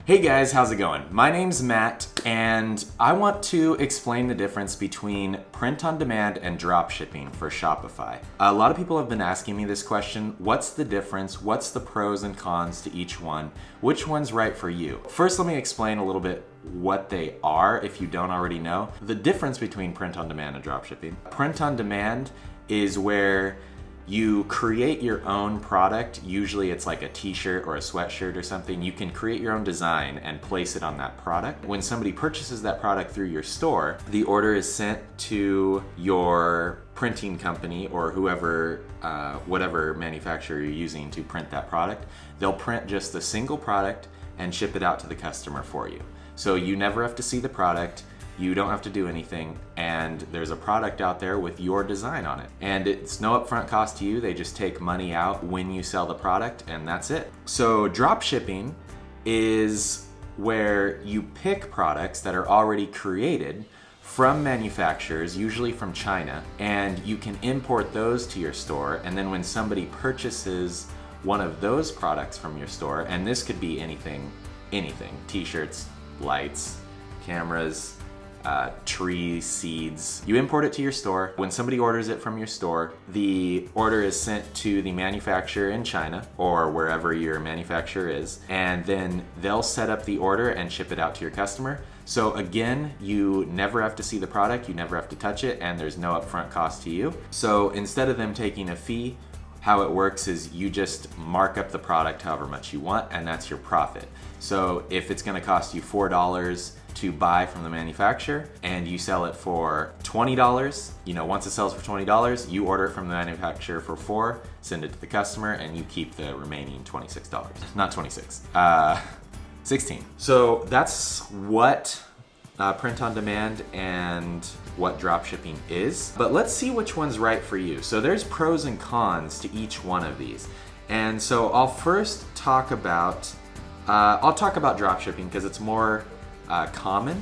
Hey guys, how's it going? My name's Matt, and I want to explain the difference between print on demand and dropshipping for Shopify. A lot of people have been asking me this question: what's the difference? What's the pros and cons to each one? Which one's right for you? First, let me explain a little bit what they are if you don't already know. The difference between print on demand and dropshipping. Print on demand is where you create your own product. Usually it's like a t-shirt or a sweatshirt or something. You can create your own design and place it on that product. When somebody purchases that product through your store, the order is sent to your printing company or whoever, whatever manufacturer you're using to print that product. They'll print just a single product and ship it out to the customer for you. So you never have to see the product. You don't have to do anything, and there's a product out there with your design on it. And it's no upfront cost to you. They just take money out when you sell the product, and that's it. So drop shipping is where you pick products that are already created from manufacturers, usually from China, and you can import those to your store. And then when somebody purchases one of those products from your store, and this could be anything, t-shirts, lights, cameras, tree seeds. You import it to your store. When somebody orders it from your store, the order is sent to the manufacturer in China or wherever your manufacturer is, and then they'll set up the order and ship it out to your customer. So again, you never have to see the product, you never have to touch it, and there's no upfront cost to you. So instead of them taking a fee, how it works is you just mark up the product however much you want, and that's your profit. So if it's gonna cost you $4 to buy from the manufacturer and you sell it for $20, once it sells for $20, you order it from the manufacturer for $4, send it to the customer, and you keep the remaining $26. Not 26, 16. So that's what print on demand and what dropshipping is. But let's see which one's right for you. So there's pros and cons to each one of these. And so I'll first talk about dropshipping because it's more common,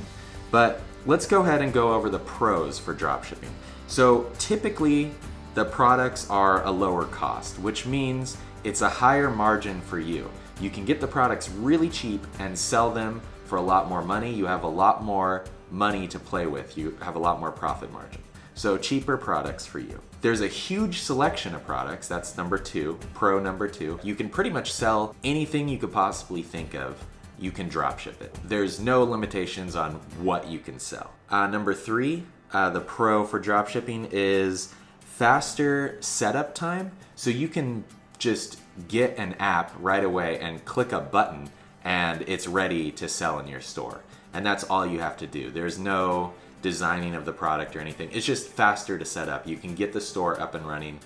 but let's go ahead and go over the pros for dropshipping. So typically the products are a lower cost, which means it's a higher margin for you. You can get the products really cheap and sell them for a lot more money. You have a lot more money to play with. You have a lot more profit margin. So cheaper products for you. There's a huge selection of products. That's number two, pro number two. You can pretty much sell anything you could possibly think of. You can drop ship it. There's no limitations on what you can sell. Number three, the pro for drop shipping is faster setup time. So you can just get an app right away and click a button and it's ready to sell in your store. And that's all you have to do. There's no designing of the product or anything. It's just faster to set up. You can get the store up and running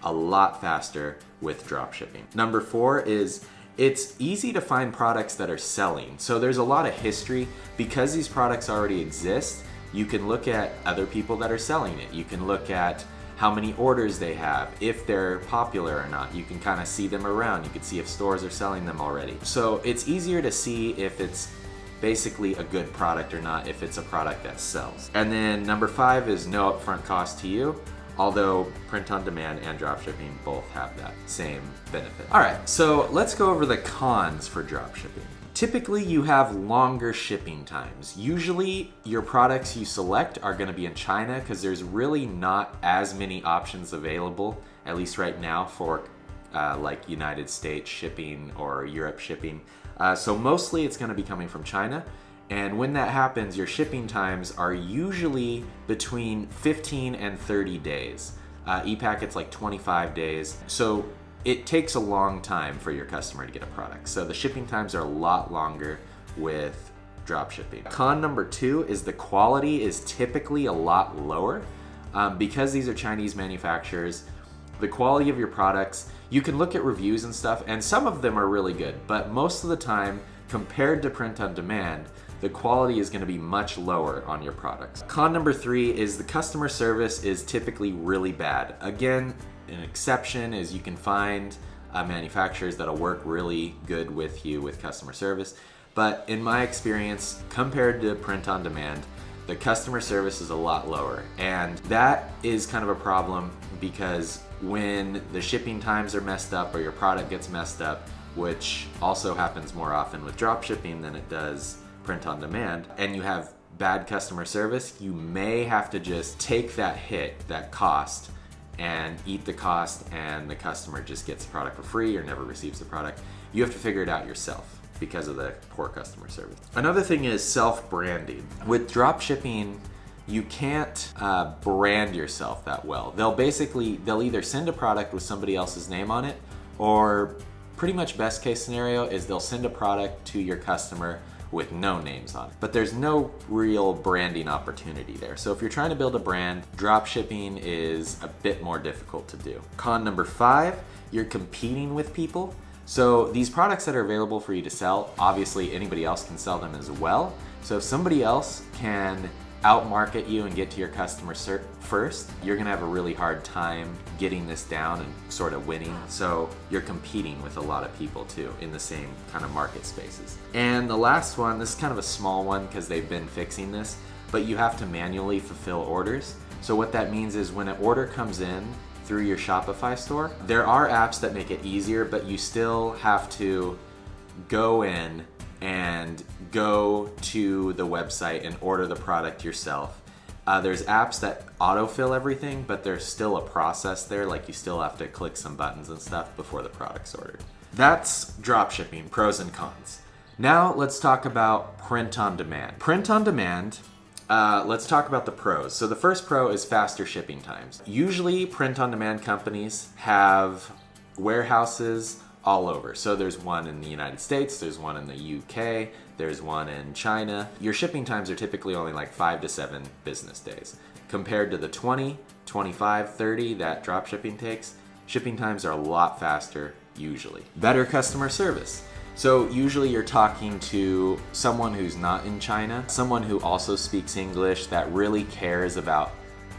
a lot faster with drop shipping. Number four is it's easy to find products that are selling. So there's a lot of history. Because these products already exist, you can look at other people that are selling it. You can look at how many orders they have, if they're popular or not. You can kind of see them around. You can see if stores are selling them already. So it's easier to see if it's basically a good product or not, if it's a product that sells. And then number five is no upfront cost to you, although print on demand and dropshipping both have that same benefit. All right, so let's go over the cons for dropshipping. Typically, you have longer shipping times. Usually, your products you select are gonna be in China because there's really not as many options available, at least right now, for like United States shipping or Europe shipping. So mostly it's gonna be coming from China. And when that happens, your shipping times are usually between 15 and 30 days. E-packet's like 25 days. So it takes a long time for your customer to get a product. So the shipping times are a lot longer with drop shipping. Con number two is the quality is typically a lot lower. Because these are Chinese manufacturers, the quality of your products, you can look at reviews and stuff, and some of them are really good, but most of the time, compared to print on demand, the quality is gonna be much lower on your products. Con number three is the customer service is typically really bad. Again, an exception is you can find manufacturers that'll work really good with you with customer service. But in my experience, compared to print on demand, the customer service is a lot lower. And that is kind of a problem because when the shipping times are messed up or your product gets messed up, which also happens more often with dropshipping than it does print on demand, and you have bad customer service, you may have to just take that hit, that cost, and eat the cost, and the customer just gets the product for free or never receives the product. You have to figure it out yourself because of the poor customer service. Another thing is self-branding. With dropshipping, you can't brand yourself that well. They'll either send a product with somebody else's name on it, or pretty much best case scenario is they'll send a product to your customer with no names on it. But there's no real branding opportunity there. So if you're trying to build a brand, dropshipping is a bit more difficult to do. Con number 5, you're competing with people. So these products that are available for you to sell, obviously anybody else can sell them as well. So if somebody else can outmarket you and get to your customer first, you're gonna have a really hard time getting this down and sort of winning. So you're competing with a lot of people too in the same kind of market spaces. And the last one, this is kind of a small one because they've been fixing this, but you have to manually fulfill orders. So what that means is when an order comes in through your Shopify store, there are apps that make it easier, but you still have to go in and go to the website and order the product yourself. There's apps that autofill everything, but there's still a process there, like you still have to click some buttons and stuff before the product's ordered. That's dropshipping, pros and cons. Now let's talk about print on demand. Print on demand, let's talk about the pros. So the first pro is faster shipping times. Usually print on demand companies have warehouses all over. So there's one in the United States, there's one in the UK, there's one in China. Your shipping times are typically only like 5 to 7 business days. Compared to the 20, 25, 30 that dropshipping takes, shipping times are a lot faster usually. Better customer service. So usually you're talking to someone who's not in China, someone who also speaks English, that really cares about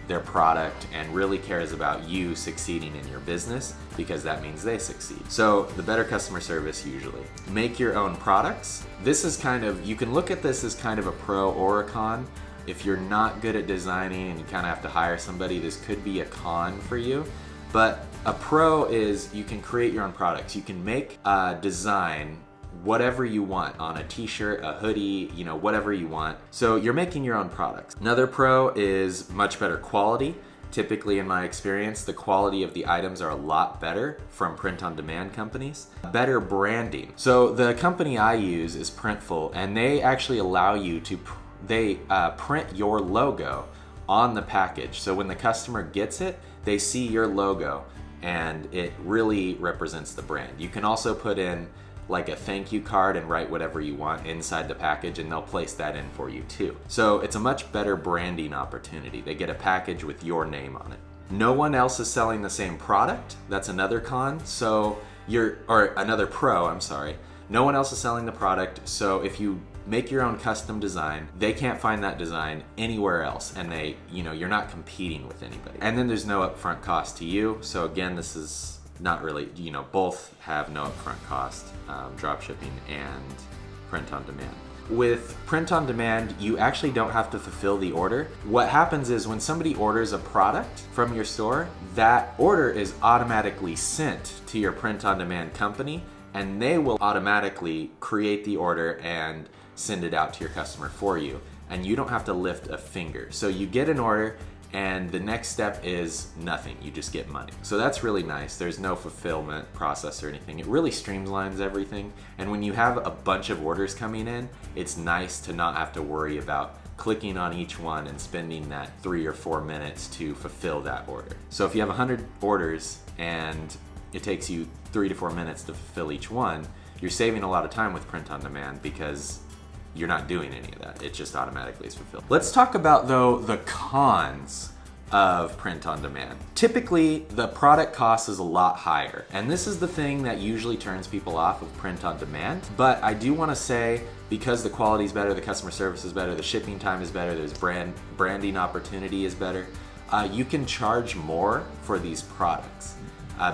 their product and really cares about you succeeding in your business, because that means they succeed. So the better customer service usually. Make your own products. This is kind of, you can look at this as kind of a pro or a con. If you're not good at designing and you kind of have to hire somebody, this could be a con for you. But a pro is you can create your own products. You can make a design whatever you want on a t-shirt, a hoodie, whatever you want. So you're making your own products. Another pro is much better quality. Typically, in my experience, the quality of the items are a lot better from print-on-demand companies. Better branding. So the company I use is Printful, and they actually allow you to print your logo on the package. So when the customer gets it, they see your logo, and it really represents the brand. You can also put in like a thank you card and write whatever you want inside the package, and they'll place that in for you too. So it's a much better branding opportunity. They get a package with your name on it. No one else is selling the same product. That's another con. So another pro, I'm sorry. No one else is selling the product. So if you make your own custom design, they can't find that design anywhere else, and you're not competing with anybody. And then there's no upfront cost to you. So again, this is not really, both have no upfront cost, dropshipping and print on demand. With print on demand, you actually don't have to fulfill the order. What happens is when somebody orders a product from your store, that order is automatically sent to your print on demand company, and they will automatically create the order and send it out to your customer for you. And you don't have to lift a finger. So you get an order, and the next step is nothing. You just get money. So that's really nice. There's no fulfillment process or anything. It really streamlines everything. And when you have a bunch of orders coming in, it's nice to not have to worry about clicking on each one and spending that 3 or 4 minutes to fulfill that order. So if you have 100 orders and it takes you 3 to 4 minutes to fulfill each one, you're saving a lot of time with print on demand because you're not doing any of that. It just automatically is fulfilled. Let's talk about, though, the cons of print on demand. Typically, the product cost is a lot higher, and this is the thing that usually turns people off of print on demand. But I do want to say, because the quality is better, the customer service is better, the shipping time is better, there's branding opportunity is better, you can charge more for these products.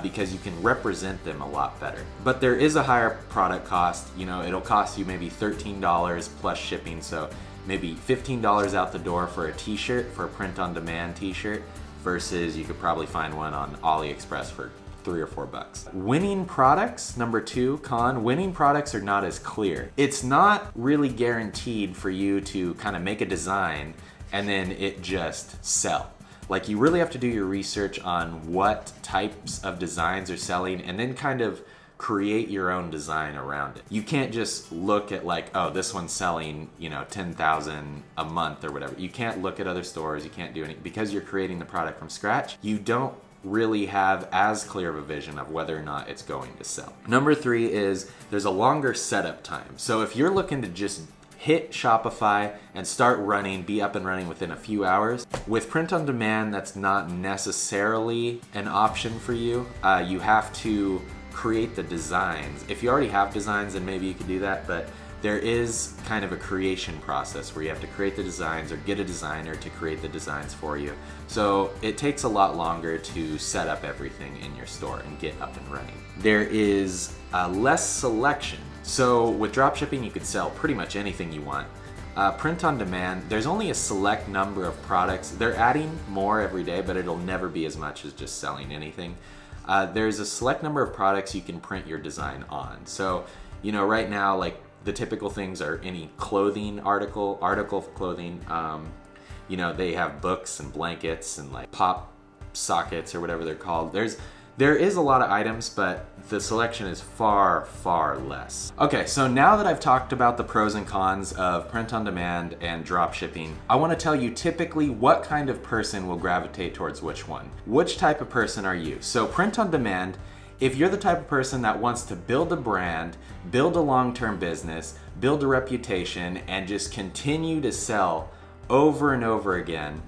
Because you can represent them a lot better. But there is a higher product cost. It'll cost you maybe $13 plus shipping, so maybe $15 out the door for a t-shirt, for a print-on-demand t-shirt, versus you could probably find one on AliExpress for $3 or $4. Winning products, number 2 con, winning products are not as clear. It's not really guaranteed for you to kind of make a design and then it just sell. Like, you really have to do your research on what types of designs are selling and then kind of create your own design around it. You can't just look at like, oh, this one's selling, 10,000 a month or whatever. You can't look at other stores, you can't do anything. Because you're creating the product from scratch, you don't really have as clear of a vision of whether or not it's going to sell. Number 3 is there's a longer setup time. So if you're looking to just hit Shopify and start running, be up and running within a few hours, with print on demand, that's not necessarily an option for you. You have to create the designs. If you already have designs, then maybe you could do that, but there is kind of a creation process where you have to create the designs or get a designer to create the designs for you. So it takes a lot longer to set up everything in your store and get up and running. There is less selection. So with dropshipping, you could sell pretty much anything you want. Print on demand, there's only a select number of products. They're adding more every day, but it'll never be as much as just selling anything. There's a select number of products you can print your design on. So, right now, like the typical things are any clothing article of clothing. They have books and blankets and like pop sockets or whatever they're called. There is a lot of items, but the selection is far, far less. Okay, so now that I've talked about the pros and cons of print on demand and drop shipping, I want to tell you typically what kind of person will gravitate towards which one. Which type of person are you? So print on demand, if you're the type of person that wants to build a brand, build a long-term business, build a reputation, and just continue to sell over and over again,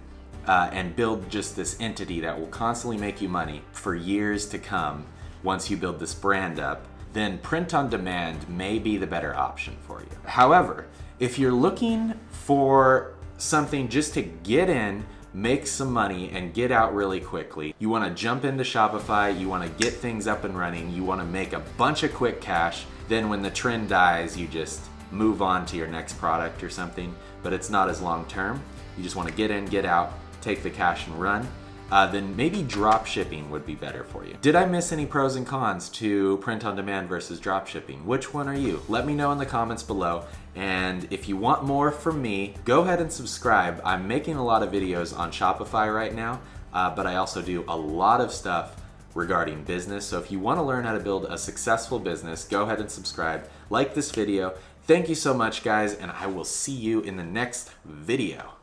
and build just this entity that will constantly make you money for years to come once you build this brand up, then print on demand may be the better option for you. However, if you're looking for something just to get in, make some money, and get out really quickly, you want to jump into Shopify, you want to get things up and running, you want to make a bunch of quick cash, then when the trend dies, you just move on to your next product or something, but it's not as long term. You just want to get in, get out, take the cash and run, then maybe drop shipping would be better for you. Did I miss any pros and cons to print on demand versus drop shipping? Which one are you? Let me know in the comments below. And if you want more from me, go ahead and subscribe. I'm making a lot of videos on Shopify right now, but I also do a lot of stuff regarding business. So if you want to learn how to build a successful business, go ahead and subscribe, like this video. Thank you so much, guys, and I will see you in the next video.